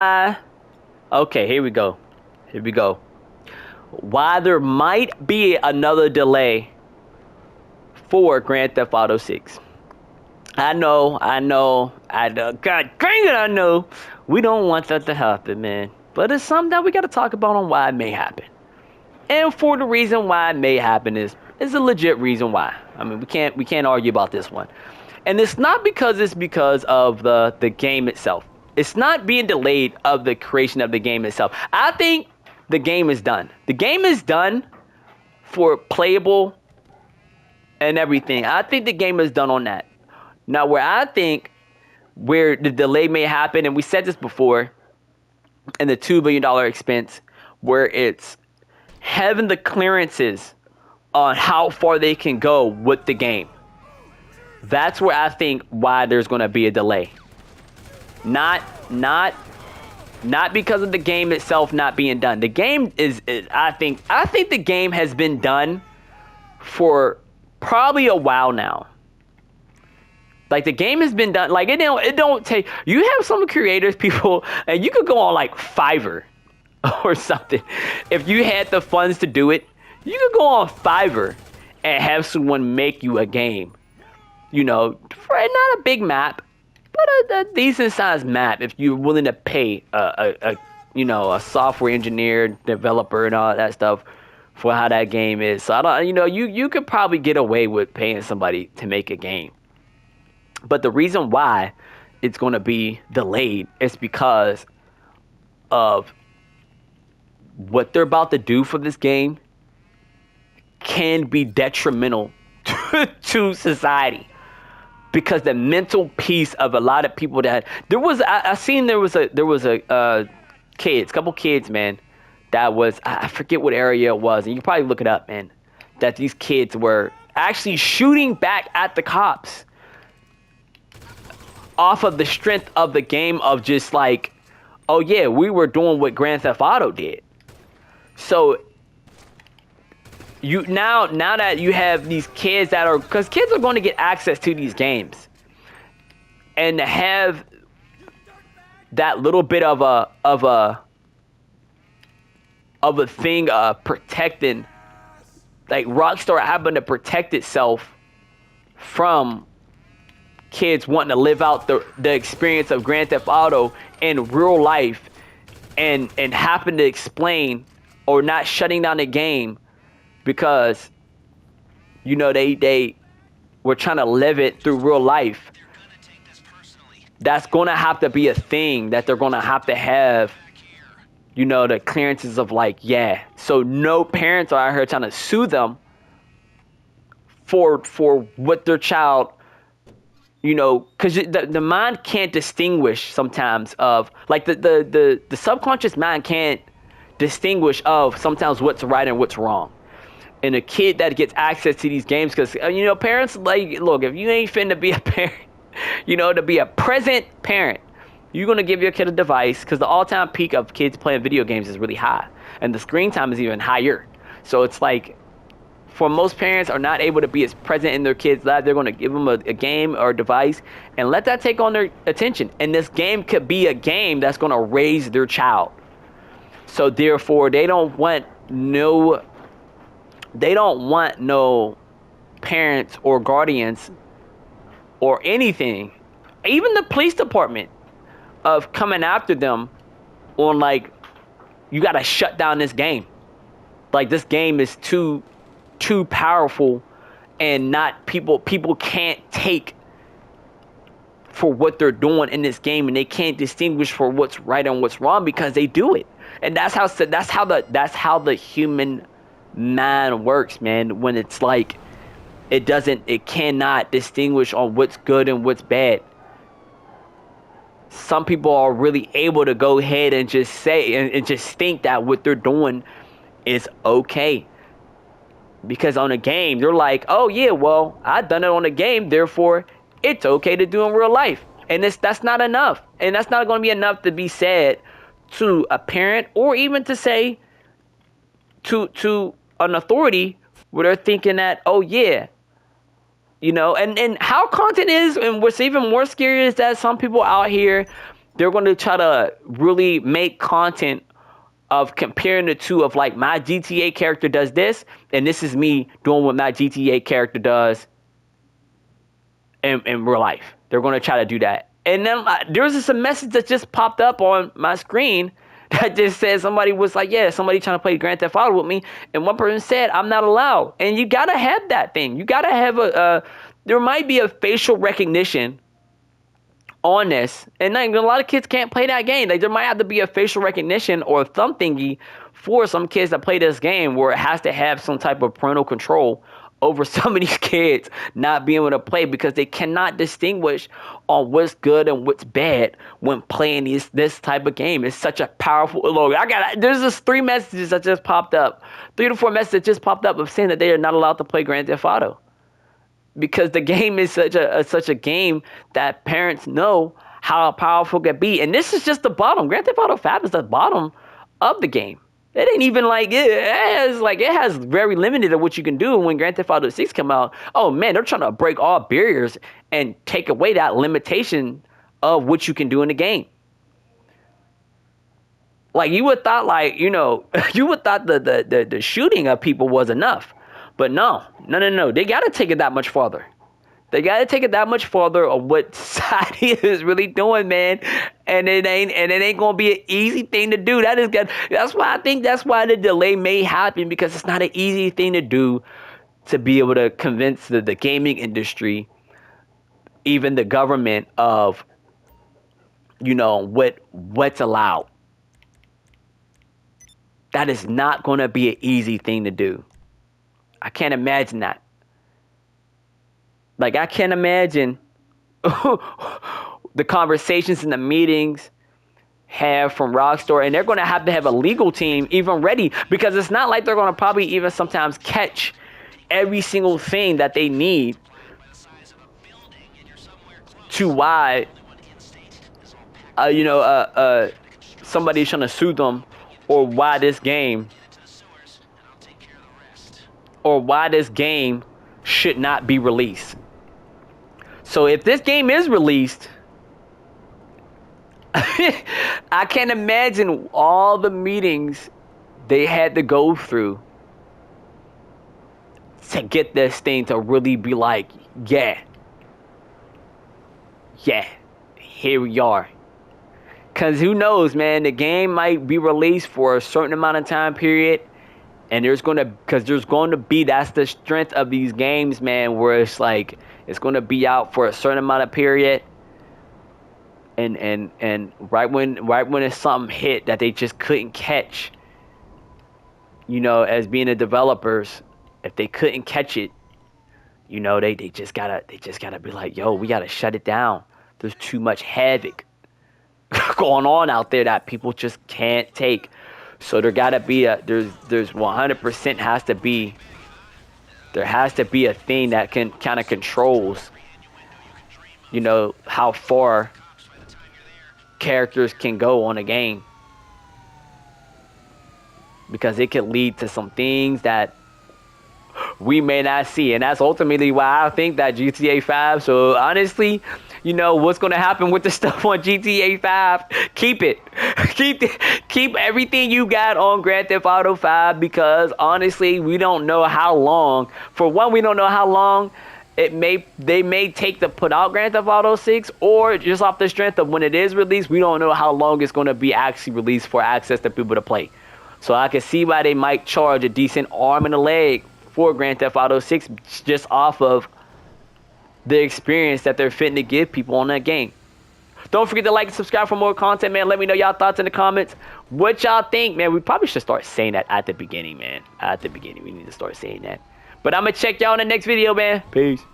Okay, here we go. Here we go. Why there might be another delay for Grand Theft Auto 6. I know. God dang it, I know. We don't want that to happen, man. But it's something that we got to talk about on why it may happen. And for the reason why it may happen is a legit reason why. I mean, we can't argue about this one. And it's not because of the game itself. It's not being delayed of the creation of the game itself. I think the game is done. The game is done for playable and everything. I think the game is done on that. Now, where the delay may happen, and we said this before, in the $2 billion expense, where it's having the clearances on how far they can go with the game. That's where I think why there's going to be a delay. Not because of the game itself not being done. The game is I think the game has been done for probably a while now. Like, the game has been done. Like, it don't take. You have some creators, people, and you could go on like Fiverr or something. If you had the funds to do it, you could go on Fiverr and have someone make you a game. You know, for not a big map, but a decent sized map. If you're willing to pay a software engineer, developer, and all that stuff for how that game is. So I don't, you could probably get away with paying somebody to make a game. But the reason why it's going to be delayed is because of what they're about to do for this game can be detrimental to society. Because the mental peace of a lot of people that there was a couple kids, man, that was, I forget what area it was, and you can probably look it up, man, that these kids were actually shooting back at the cops off of the strength of the game of just like, oh yeah, we were doing what Grand Theft Auto did. So you now that you have these kids that are, because kids are going to get access to these games, and to have that little bit of a thing protecting, like Rockstar having to protect itself from kids wanting to live out the experience of Grand Theft Auto in real life, and happen to explain or not shutting down the game because they were trying to live it through real life. That's going to have to be a thing that they're going to have the clearances of, like, yeah. So no parents are out here trying to sue them for what their child, because the mind can't distinguish sometimes of, like, the subconscious mind can't distinguish of sometimes what's right and what's wrong. And a kid that gets access to these games, because parents, like, look, if you ain't finna be a parent, to be a present parent, you're gonna give your kid a device, because the all-time peak of kids playing video games is really high, and the screen time is even higher. So it's like, for most parents are not able to be as present in their kids' lives, they're going to give them a game or a device and let that take on their attention. And this game could be a game that's going to raise their child. So therefore, they don't want no parents or guardians or anything, even the police department, of coming after them on, like, you got to shut down this game. Like, this game is too powerful, and not people can't take for what they're doing in this game, and they can't distinguish for what's right and what's wrong because they do it. And that's how the human mind works, man. When it's like it cannot distinguish on what's good and what's bad. Some people are really able to go ahead and just say and just think that what they're doing is okay. Because on a game, they're like, oh yeah, well, I've done it on a game, therefore it's okay to do in real life. And that's not enough. And that's not going to be enough to be said to a parent, or even to say to an authority where they're thinking that, oh yeah, and how content is, and what's even more scary is that some people out here they're going to try to really make content of comparing the two of like my GTA character does this, and this is me doing what my GTA character does in real life. They're going to try to do that. And then there's just a message that just popped up on my screen that just said somebody was like, yeah, somebody trying to play Grand Theft Auto with me. And one person said, I'm not allowed. And you got to have that thing. You got to have there might be a facial recognition on this. And like, a lot of kids can't play that game. Like, there might have to be a facial recognition or a thumb thingy for some kids that play this game where it has to have some type of parental control over some of these kids not being able to play because they cannot distinguish on what's good and what's bad when playing this type of game. It's such a powerful logo. There's just 3 messages that just popped up. 3 to 4 messages that just popped up of saying that they are not allowed to play Grand Theft Auto. Because the game is such a game that parents know how powerful it can be. And this is just the bottom. Grand Theft Auto 5 is the bottom of the game. It ain't even like it has very limited of what you can do when Grand Theft Auto 6 come out. Oh man, they're trying to break all barriers and take away that limitation of what you can do in the game. Like you would thought, like, you know, you would thought the shooting of people was enough, but no. They got to take it that much farther. They got to take it that much farther of what society is really doing, man. And it ain't going to be an easy thing to do. That's why the delay may happen, because it's not an easy thing to do to be able to convince the gaming industry, even the government, of, you know, what's allowed. That is not going to be an easy thing to do. I can't imagine that. Like, I can't imagine the conversations and the meetings have from Rockstar, and they're going to have a legal team even ready, because it's not like they're going to probably even sometimes catch every single thing that they need to why, somebody's trying to sue them, or why this game should not be released. So if this game is released, I can't imagine all the meetings they had to go through to get this thing to really be like, yeah, here we are. Because who knows, man, the game might be released for a certain amount of time period. And that's the strength of these games, man, where it's like, it's going to be out for a certain amount of period. And right when it's something hit that they just couldn't catch, you know, as being the developers, if they couldn't catch it, you know, they just gotta be like, yo, we gotta shut it down. There's too much havoc going on out there that people just can't take. So there gotta be there's 100% has to be a thing that can kind of controls, you know, how far characters can go on a game, because it could lead to some things that we may not see. And that's ultimately why I think that GTA 5, so honestly, you know, what's going to happen with the stuff on GTA 5, keep it. Keep everything you got on Grand Theft Auto 5, because honestly, we don't know how long. For one, we don't know how long they may take to put out Grand Theft Auto 6, or just off the strength of when it is released, we don't know how long it's going to be actually released for access to people to play. So I can see why they might charge a decent arm and a leg for Grand Theft Auto 6 just off of the experience that they're fitting to give people on that game. Don't forget to like and subscribe for more content, man. Let me know y'all thoughts in the comments. What y'all think, man. We probably should start saying that at the beginning, man. At the beginning, we need to start saying that. But I'm going to check y'all in the next video, man. Peace.